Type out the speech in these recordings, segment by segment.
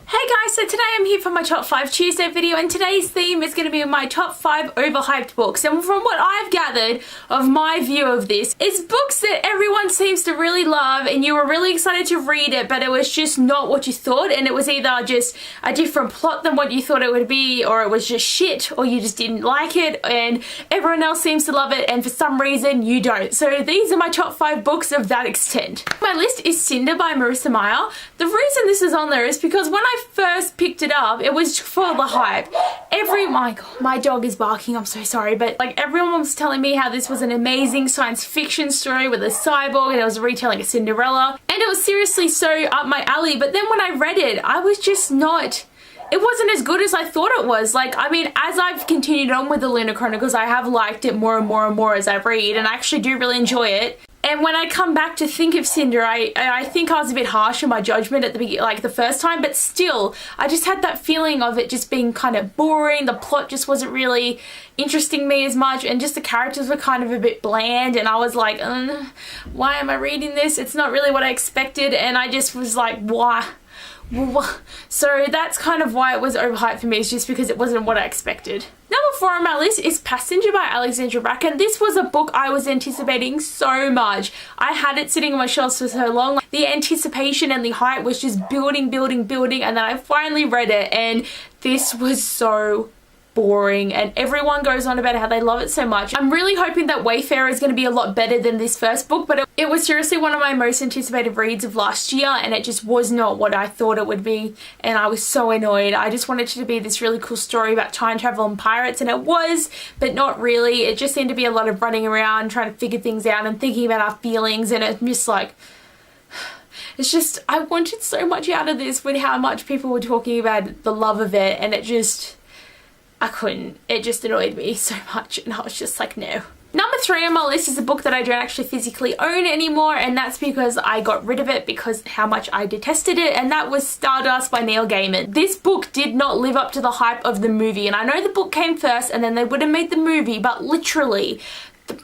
Hey guys, so today I'm here for my top 5 Tuesday video, and today's theme is going to be my top 5 overhyped books. And from what I've gathered of my view of this, it's books that everyone seems to really love and you were really excited to read it, but it was just not what you thought, and it was either just a different plot than what you thought it would be, or it was just shit, or you just didn't like it, and everyone else seems to love it and for some reason you don't. So these are my top 5 books of that extent. My list is Cinder by Marissa Meyer. The reason this is on there is because when I first picked it up, it was for the hype. My dog is barking, I'm so sorry, but like everyone was telling me how this was an amazing science fiction story with a cyborg and it was retelling a Cinderella, and it was seriously so up my alley. But then when I read it, I was just not, it wasn't as good as I thought it was. Like, I mean, as I've continued on with the Lunar Chronicles, I have liked it more and more and more as I read, and I actually do really enjoy it. And when I come back to think of Cinder, I think I was a bit harsh in my judgment at the beginning, like the first time, but still, I just had that feeling of it just being kind of boring. The plot just wasn't really interesting me as much, and just the characters were kind of a bit bland, and I was like, why am I reading this? It's not really what I expected, and I just was like, why? So that's kind of why it was overhyped for me, is just because it wasn't what I expected. Number 4 on my list is Passenger by Alexandra Bracken. This was a book I was anticipating so much. I had it sitting on my shelves for so long. The anticipation and the hype was just building, and then I finally read it, and this was so boring, and everyone goes on about how they love it so much. I'm really hoping that Wayfarer is going to be a lot better than this first book, but it was seriously one of my most anticipated reads of last year, and it just was not what I thought it would be, and I was so annoyed. I just wanted it to be this really cool story about time travel and pirates, and it was, but not really. It just seemed to be a lot of running around trying to figure things out and thinking about our feelings, and it's just like, it's just, I wanted so much out of this with how much people were talking about the love of it, and it just, I couldn't. It just annoyed me so much, and I was just like, no. Number 3 on my list is a book that I don't actually physically own anymore, and that's because I got rid of it because how much I detested it, and that was Stardust by Neil Gaiman. This book did not live up to the hype of the movie, and I know the book came first and then they would have made the movie, but literally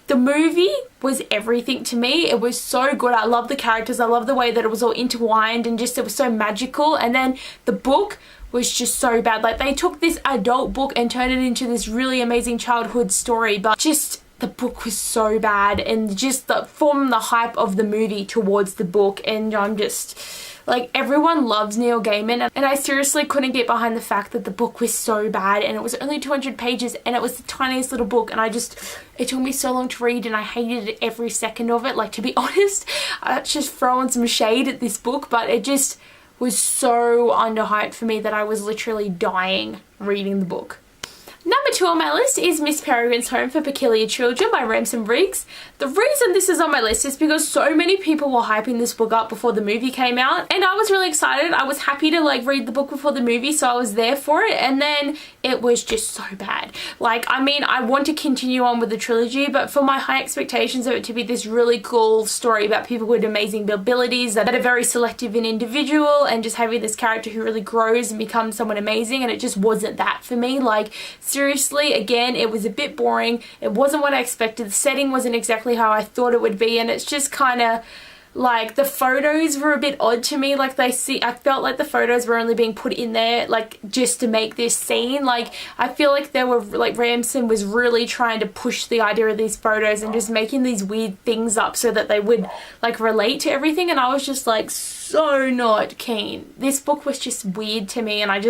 the movie was everything to me. It was so good. I love the characters. I love the way that it was all intertwined, and just it was so magical. And then the book was just so bad. Like, they took this adult book and turned it into this really amazing childhood story, but just the book was so bad, and just from the hype of the movie towards the book, and I'm just like, everyone loves Neil Gaiman, and I seriously couldn't get behind the fact that the book was so bad, and it was only 200 pages, and it was the tiniest little book, and it took me so long to read, and I hated every second of it. Like, to be honest, I just throwing some shade at this book, but it just was so underhyped for me that I was literally dying reading the book. Number 2 on my list is Miss Peregrine's Home for Peculiar Children by Ramson Briggs. The reason this is on my list is because so many people were hyping this book up before the movie came out, and I was really excited. I was happy to like read the book before the movie, so I was there for it, and then it was just so bad. Like, I mean, I want to continue on with the trilogy, but for my high expectations of it to be this really cool story about people with amazing abilities that are very selective and individual, and just having this character who really grows and becomes someone amazing, and it just wasn't that for me. Like, seriously, again, it was a bit boring. It wasn't what I expected. The setting wasn't exactly how I thought it would be, and it's just kind of like, the photos were a bit odd to me. Like, I felt like the photos were only being put in there like just to make this scene. Like, I feel like they were like, Ramson was really trying to push the idea of these photos and just making these weird things up so that they would like relate to everything, and I was just like so not keen. This book was just weird to me, and I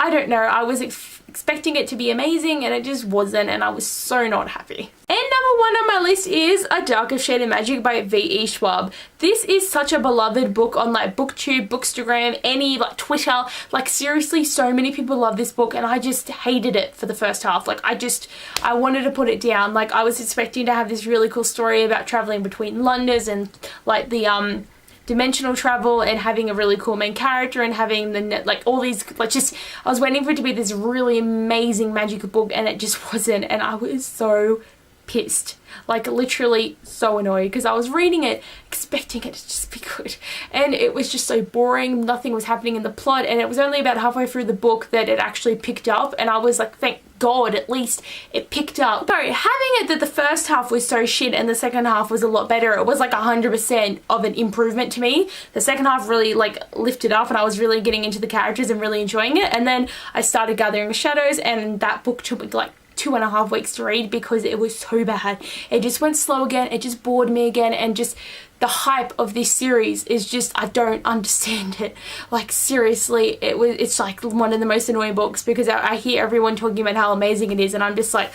don't know, I was expecting it to be amazing, and it just wasn't, and I was so not happy. And number 1 on my list is A Darker Shade of Magic by V.E. Schwab. This is such a beloved book on like BookTube, Bookstagram, any like Twitter. Like, seriously, so many people love this book, and I just hated it for the first half. Like, I wanted to put it down. Like, I was expecting to have this really cool story about traveling between Londons and like the dimensional travel, and having a really cool main character, and having the like all these like, just I was waiting for it to be this really amazing magical book, and it just wasn't, and I was so pissed. Like, literally so annoyed, because I was reading it expecting it to just be good, and it was just so boring. Nothing was happening in the plot, and it was only about halfway through the book that it actually picked up, and I was like, thank God, at least it picked up. So having it that the first half was so shit and the second half was a lot better, it was like 100% of an improvement to me. The second half really like lifted up and I was really getting into the characters and really enjoying it. And then I started Gathering Shadows, and that book took me like 2.5 weeks to read because it was so bad. It just went slow again, it just bored me again, and just the hype of this series is just, I don't understand it. Like seriously, it's like one of the most annoying books because I hear everyone talking about how amazing it is and I'm just like,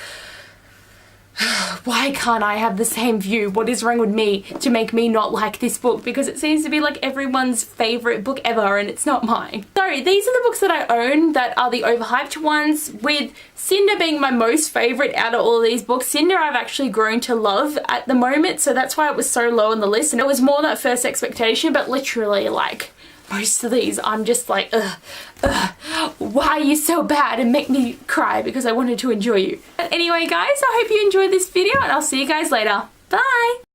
why can't I have the same view? What is wrong with me to make me not like this book? Because it seems to be like everyone's favorite book ever and it's not mine. So these are the books that I own that are the overhyped ones, with Cinder being my most favorite out of all of these books. Cinder I've actually grown to love at the moment, so that's why it was so low on the list, and it was more that first expectation, but literally like most of these I'm just like, why are you so bad, and make me cry because I wanted to enjoy you. But anyway guys, I hope you enjoyed this video and I'll see you guys later. Bye!